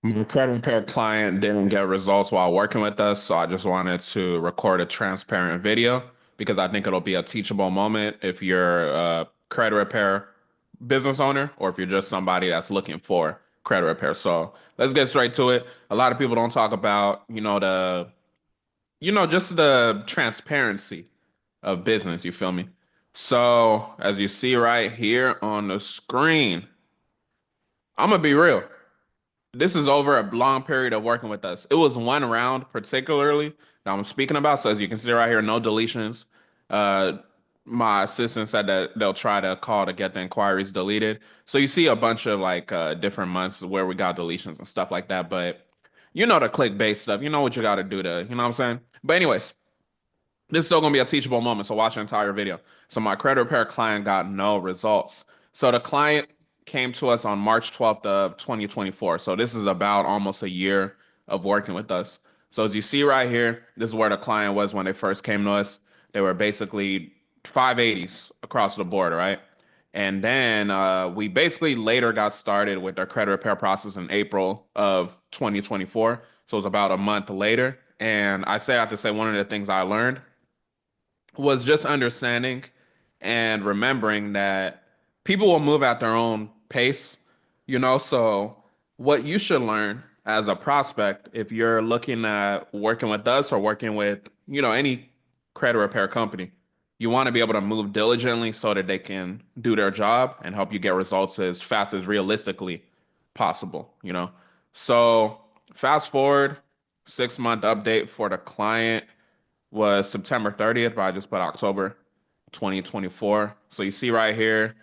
My credit repair client didn't get results while working with us, so I just wanted to record a transparent video because I think it'll be a teachable moment if you're a credit repair business owner or if you're just somebody that's looking for credit repair. So let's get straight to it. A lot of people don't talk about, just the transparency of business, you feel me? So as you see right here on the screen, I'm gonna be real. This is over a long period of working with us. It was one round particularly that I'm speaking about. So as you can see right here, no deletions. Uh, my assistant said that they'll try to call to get the inquiries deleted. So you see a bunch of like different months where we got deletions and stuff like that. But you know the clickbait stuff. You know what you got to do to, you know what I'm saying? But anyways, this is still gonna be a teachable moment, so watch the entire video. So my credit repair client got no results. So the client came to us on March 12th of 2024. So this is about almost a year of working with us. So as you see right here, this is where the client was when they first came to us. They were basically 580s across the board, right? And then we basically later got started with our credit repair process in April of 2024. So it was about a month later. And I say I have to say one of the things I learned was just understanding and remembering that people will move at their own pace, you know. So, what you should learn as a prospect, if you're looking at working with us or working with, any credit repair company, you want to be able to move diligently so that they can do their job and help you get results as fast as realistically possible, you know. So, fast forward, 6 month update for the client was September 30th, but I just put October 2024. So you see right here,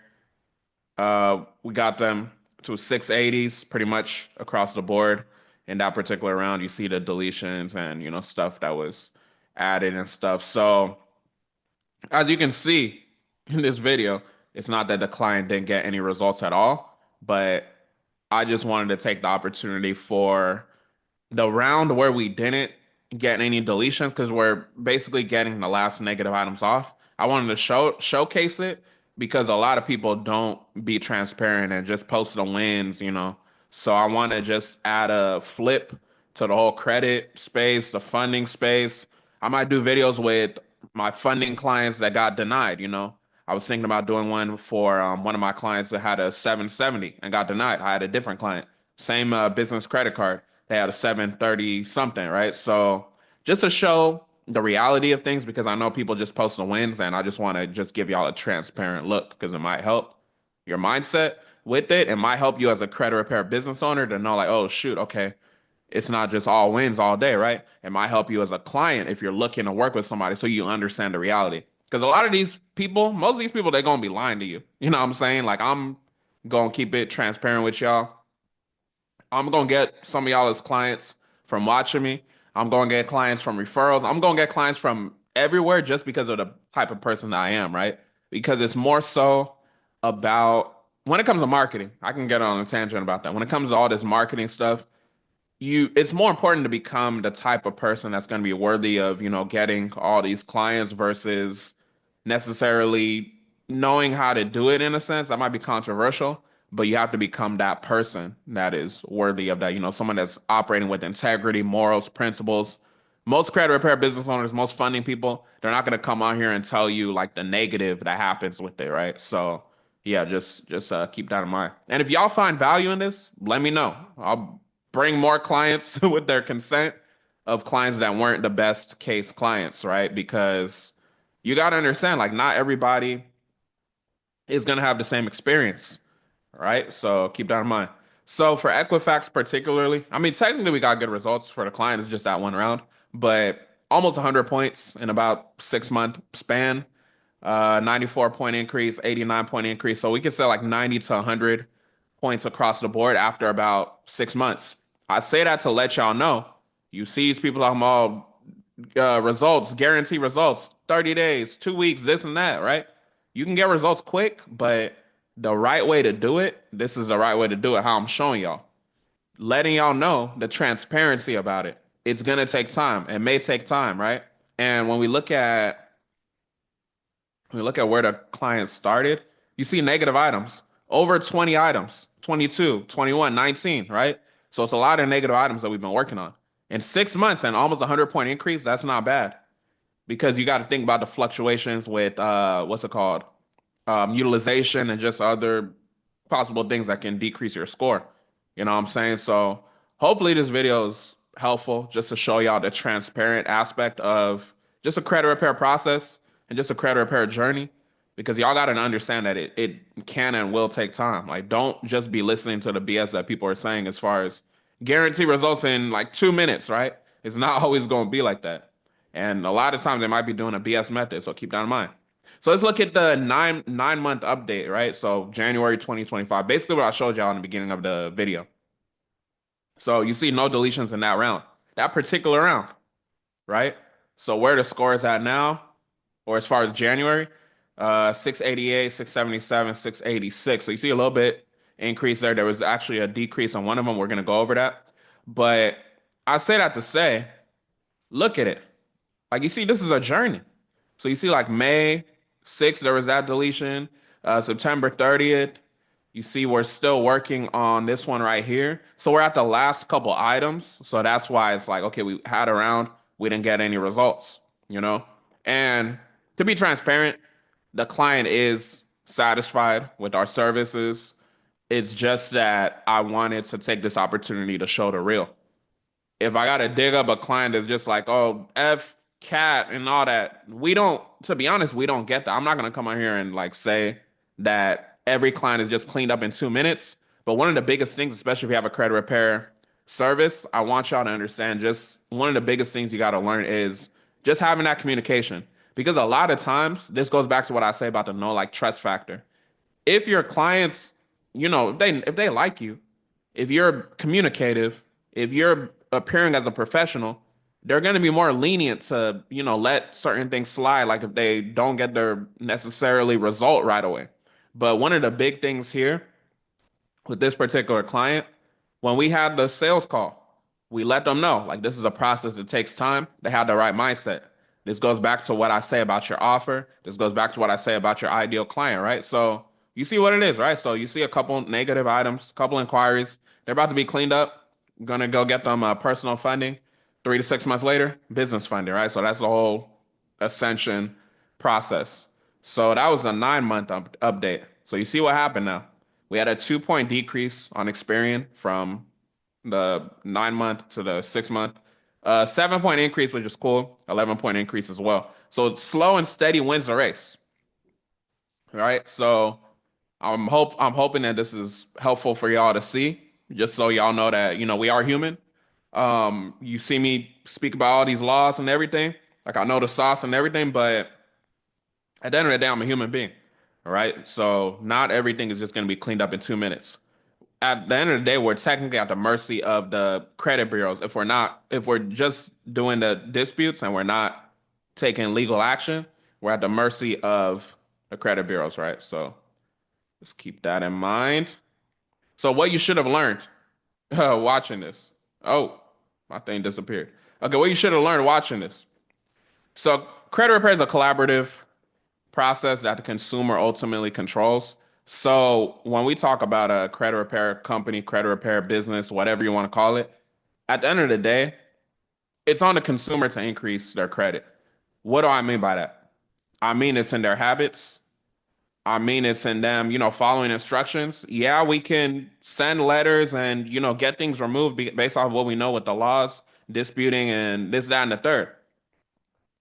we got them to 680s pretty much across the board. In that particular round, you see the deletions and stuff that was added and stuff. So as you can see in this video, it's not that the client didn't get any results at all, but I just wanted to take the opportunity for the round where we didn't get any deletions because we're basically getting the last negative items off. I wanted to showcase it because a lot of people don't be transparent and just post the wins, you know. So I want to just add a flip to the whole credit space, the funding space. I might do videos with my funding clients that got denied, you know. I was thinking about doing one for one of my clients that had a 770 and got denied. I had a different client, same business credit card. They had a 730 something, right? So just to show the reality of things, because I know people just post the wins, and I just want to just give y'all a transparent look because it might help your mindset with it. It might help you as a credit repair business owner to know, like, oh, shoot, okay, it's not just all wins all day, right? It might help you as a client if you're looking to work with somebody so you understand the reality. Because a lot of these people, most of these people, they're going to be lying to you. You know what I'm saying? Like, I'm going to keep it transparent with y'all. I'm gonna get some of y'all as clients from watching me. I'm gonna get clients from referrals. I'm gonna get clients from everywhere just because of the type of person that I am, right? Because it's more so about when it comes to marketing. I can get on a tangent about that. When it comes to all this marketing stuff, it's more important to become the type of person that's going to be worthy of, getting all these clients versus necessarily knowing how to do it in a sense. That might be controversial, but you have to become that person that is worthy of that, someone that's operating with integrity, morals, principles. Most credit repair business owners, most funding people, they're not going to come on here and tell you like the negative that happens with it, right? So, yeah, just keep that in mind. And if y'all find value in this, let me know. I'll bring more clients with their consent of clients that weren't the best case clients, right? Because you got to understand, like, not everybody is going to have the same experience, right? So keep that in mind. So for Equifax particularly, I mean, technically we got good results for the client. It's just that one round, but almost 100 points in about 6 month span. 94 point increase, 89 point increase. So we could say like 90 to 100 points across the board after about 6 months. I say that to let y'all know. You see these people talking about results, guarantee results, 30 days, 2 weeks, this and that, right? You can get results quick, but the right way to do it, this is the right way to do it, how I'm showing y'all. Letting y'all know the transparency about it. It's gonna take time. It may take time, right? And when we look at where the client started, you see negative items. Over 20 items, 22, 21, 19, right? So it's a lot of negative items that we've been working on. In 6 months and almost 100-point increase, that's not bad because you got to think about the fluctuations with what's it called? Utilization and just other possible things that can decrease your score. You know what I'm saying? So hopefully this video is helpful just to show y'all the transparent aspect of just a credit repair process and just a credit repair journey because y'all got to understand that it can and will take time. Like don't just be listening to the BS that people are saying as far as guarantee results in like 2 minutes, right? It's not always going to be like that. And a lot of times they might be doing a BS method, so keep that in mind. So let's look at the nine month update, right? So January 2025, basically what I showed y'all in the beginning of the video. So you see no deletions in that round, that particular round, right? So where the score is at now, or as far as January, 688, 677, 686. So you see a little bit increase there. There was actually a decrease on one of them. We're gonna go over that. But I say that to say, look at it. Like you see, this is a journey. So you see, like May 6th, there was that deletion. September 30th, you see, we're still working on this one right here. So we're at the last couple items. So that's why it's like, okay, we had a round, we didn't get any results, you know? And to be transparent, the client is satisfied with our services. It's just that I wanted to take this opportunity to show the real. If I gotta dig up a client that's just like, oh, F cat and all that, we don't, to be honest, we don't get that. I'm not gonna come on here and like say that every client is just cleaned up in 2 minutes. But one of the biggest things, especially if you have a credit repair service, I want y'all to understand just one of the biggest things you gotta learn is just having that communication. Because a lot of times, this goes back to what I say about the no like trust factor. If your clients, if they like you, if you're communicative, if you're appearing as a professional, they're going to be more lenient to, let certain things slide, like if they don't get their necessarily result right away. But one of the big things here with this particular client, when we had the sales call, we let them know like this is a process that takes time. They had the right mindset. This goes back to what I say about your offer. This goes back to what I say about your ideal client, right? So you see what it is, right? So you see a couple negative items, a couple inquiries. They're about to be cleaned up. Gonna go get them personal funding. 3 to 6 months later, business funding, right? So that's the whole ascension process. So that was a 9 month update. So you see what happened now. We had a 2 point decrease on Experian from the 9 month to the 6 month. 7 point increase, which is cool. 11 point increase as well. So slow and steady wins the race, right? So I'm hoping that this is helpful for y'all to see, just so y'all know that we are human. You see me speak about all these laws and everything, like I know the sauce and everything, but at the end of the day, I'm a human being, all right? So not everything is just going to be cleaned up in 2 minutes. At the end of the day, we're technically at the mercy of the credit bureaus. If we're just doing the disputes and we're not taking legal action, we're at the mercy of the credit bureaus, right? So just keep that in mind. So what you should have learned watching this. Oh, my thing disappeared. Okay, what you should have learned watching this. So credit repair is a collaborative process that the consumer ultimately controls. So when we talk about a credit repair company, credit repair business, whatever you want to call it, at the end of the day, it's on the consumer to increase their credit. What do I mean by that? I mean it's in their habits. I mean it's in them, following instructions. Yeah, we can send letters and, get things removed based off of what we know with the laws, disputing and this, that, and the third.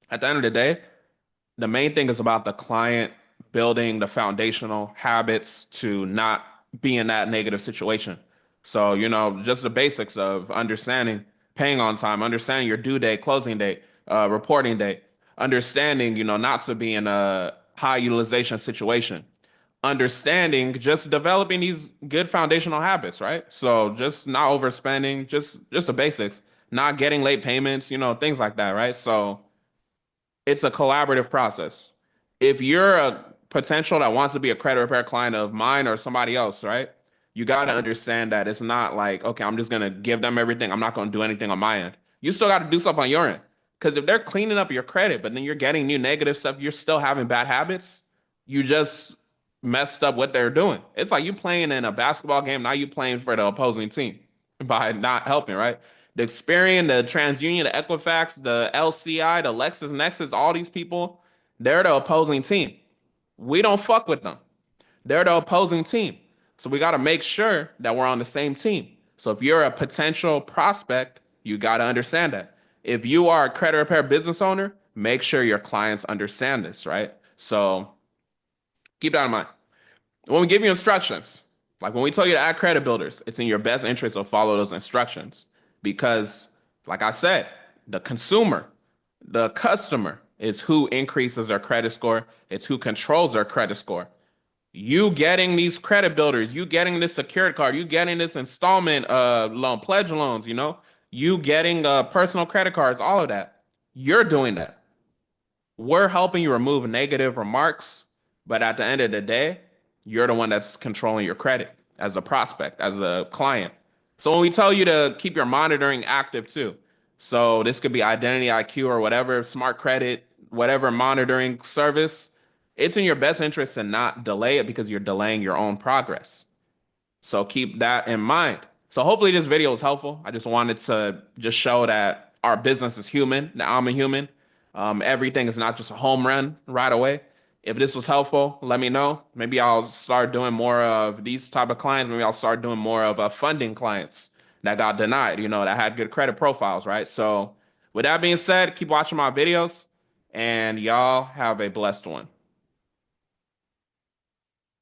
At the end of the day, the main thing is about the client building the foundational habits to not be in that negative situation. So, just the basics of understanding paying on time, understanding your due date, closing date, reporting date, understanding, not to be in a high utilization situation, understanding just developing these good foundational habits, right? So just not overspending, just the basics, not getting late payments, things like that, right? So it's a collaborative process. If you're a potential that wants to be a credit repair client of mine or somebody else, right? You got to understand that it's not like, okay, I'm just going to give them everything. I'm not going to do anything on my end. You still got to do stuff on your end. Because if they're cleaning up your credit, but then you're getting new negative stuff, you're still having bad habits, you just messed up what they're doing. It's like you playing in a basketball game, now you playing for the opposing team. by not helping, right? The Experian, the TransUnion, the Equifax, the LCI, the LexisNexis, all these people, they're the opposing team. We don't fuck with them. They're the opposing team. So we got to make sure that we're on the same team. So if you're a potential prospect, you got to understand that. If you are a credit repair business owner, make sure your clients understand this, right? So keep that in mind. When we give you instructions, like when we tell you to add credit builders, it's in your best interest to follow those instructions because, like I said, the consumer, the customer is who increases their credit score. It's who controls their credit score. You getting these credit builders, you getting this secured card, you getting this installment loan, pledge loans, you getting personal credit cards, all of that. You're doing that. We're helping you remove negative remarks, but at the end of the day, you're the one that's controlling your credit as a prospect, as a client. So when we tell you to keep your monitoring active too, so this could be Identity IQ or whatever, smart credit, whatever monitoring service, it's in your best interest to not delay it because you're delaying your own progress. So keep that in mind. So hopefully this video was helpful. I just wanted to just show that our business is human, that I'm a human. Everything is not just a home run right away. If this was helpful, let me know. Maybe I'll start doing more of these type of clients. Maybe I'll start doing more of funding clients that got denied, that had good credit profiles, right? So with that being said, keep watching my videos and y'all have a blessed one.